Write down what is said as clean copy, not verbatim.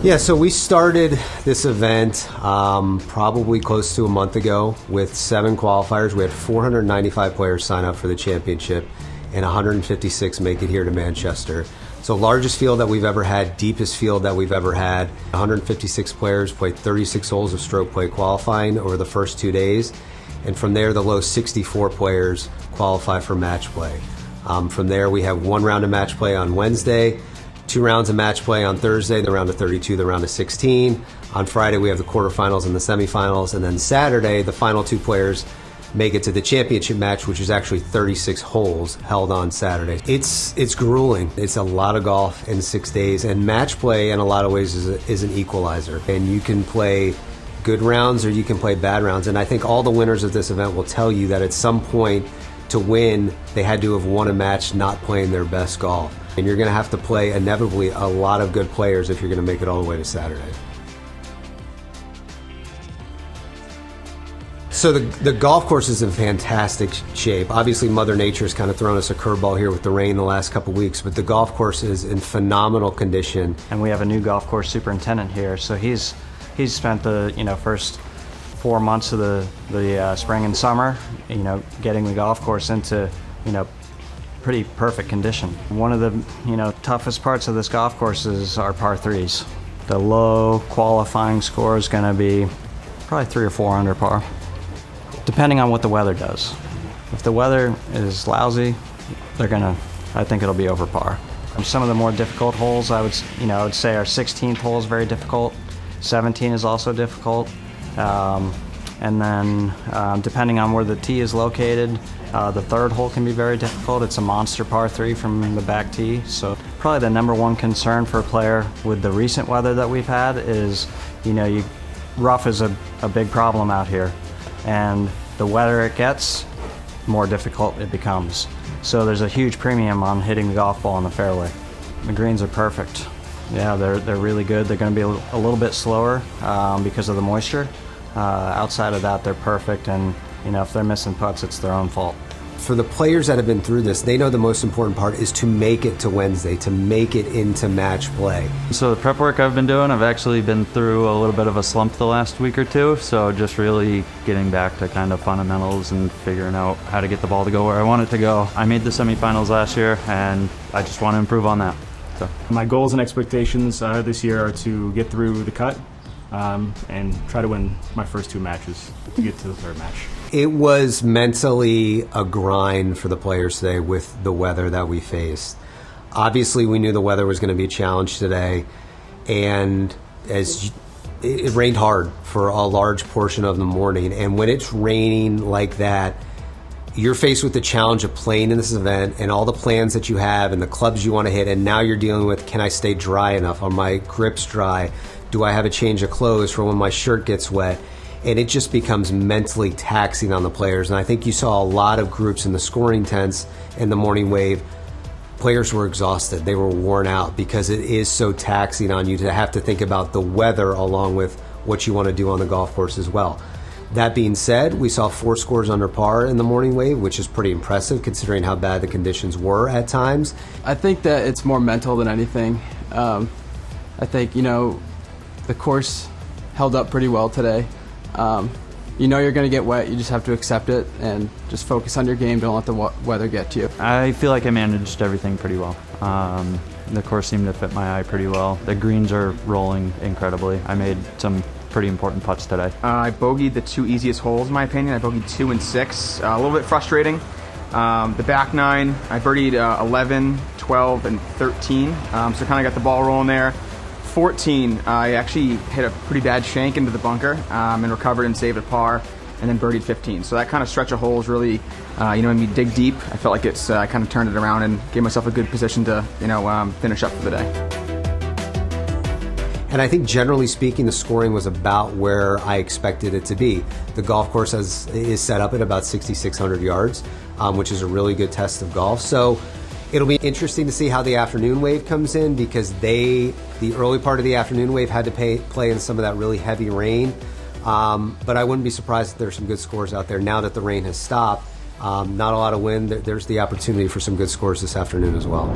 Yeah, so we started this event probably close to a month ago with 7 qualifiers. We had 495 players sign up for the championship and 156 make it here to Manchester. So largest field that we've ever had, deepest field that we've ever had. 156 players played 36 holes of stroke play qualifying over the first 2 days. And from there, the low 64 players qualify for match play. From there, we have 1 round of match play on Wednesday, 2 rounds of match play on Thursday, the round of 32, the round of 16. On Friday, we have the quarterfinals and the semifinals. And then Saturday, the final 2 players make it to the championship match, which is actually 36 holes held on Saturday. It's grueling. It's a lot of golf in 6 days. And match play, in a lot of ways, is an equalizer. And you can play good rounds or you can play bad rounds. And I think all the winners of this event will tell you that at some point to win, they had to have won a match not playing their best golf. And you're going to have to play, inevitably, a lot of good players if you're going to make it all the way to Saturday. So the golf course is in fantastic shape. Obviously, Mother Nature has kind of thrown us a curveball here with the rain the last couple weeks, but the golf course is in phenomenal condition. And we have a new golf course superintendent here, so he's spent the first 4 months of the spring and summer, getting the golf course into pretty perfect condition. One of the toughest parts of this golf course is our par 3s. The low qualifying score is going to be probably 3 or 4 under par, depending on what the weather does. If the weather is lousy, I think it'll be over par. Some of the more difficult holes, I would say our 16th hole is very difficult. 17 is also difficult. And then depending on where the tee is located, the 3rd hole can be very difficult. It's a monster par 3 from the back tee. So probably the number one concern for a player with the recent weather that we've had is, rough is a big problem out here. And the wetter it gets, more difficult it becomes. So there's a huge premium on hitting the golf ball in the fairway. The greens are perfect. Yeah, they're really good. They're going to be a little bit slower because of the moisture. Outside of that, they're perfect, and if they're missing putts, it's their own fault. For the players that have been through this, they know the most important part is to make it to Wednesday, to make it into match play. So the prep work I've been doing, I've actually been through a little bit of a slump the last week or 2, so just really getting back to kind of fundamentals and figuring out how to get the ball to go where I want it to go. I made the semifinals last year, and I just want to improve on that. So my goals and expectations this year are to get through the cut and try to win my first 2 matches to get to the 3rd match. It was mentally a grind for the players today with the weather that we faced. Obviously, we knew the weather was going to be a challenge today, and it rained hard for a large portion of the morning. And when it's raining like that, you're faced with the challenge of playing in this event and all the plans that you have and the clubs you want to hit, and now you're dealing with, can I stay dry enough? Are my grips dry? Do I have a change of clothes for when my shirt gets wet? And it just becomes mentally taxing on the players. And I think you saw a lot of groups in the scoring tents in the morning wave. Players were exhausted. They were worn out because it is so taxing on you to have to think about the weather along with what you want to do on the golf course as well. That being said, we saw 4 scores under par in the morning wave, which is pretty impressive considering how bad the conditions were at times. I think that it's more mental than anything. I think, the course held up pretty well today. You're going to get wet. You just have to accept it and just focus on your game. Don't let the weather get to you. I feel like I managed everything pretty well. The course seemed to fit my eye pretty well. The greens are rolling incredibly. I made some pretty important putts today. I bogeyed the 2 easiest holes, in my opinion. I bogeyed 2 and 6. A little bit frustrating. The back 9, I birdied 11, 12, and 13. So kind of got the ball rolling there. 14, I actually hit a pretty bad shank into the bunker and recovered and saved a par, and then birdied 15. So that kind of stretch of holes really, made me dig deep. I felt like I kind of turned it around and gave myself a good position to, finish up for the day. And I think generally speaking, the scoring was about where I expected it to be. The golf course is set up at about 6,600 yards, which is a really good test of golf. So it'll be interesting to see how the afternoon wave comes in, because the early part of the afternoon wave had to play in some of that really heavy rain. But I wouldn't be surprised if there's some good scores out there now that the rain has stopped. Not a lot of wind. There's the opportunity for some good scores this afternoon as well.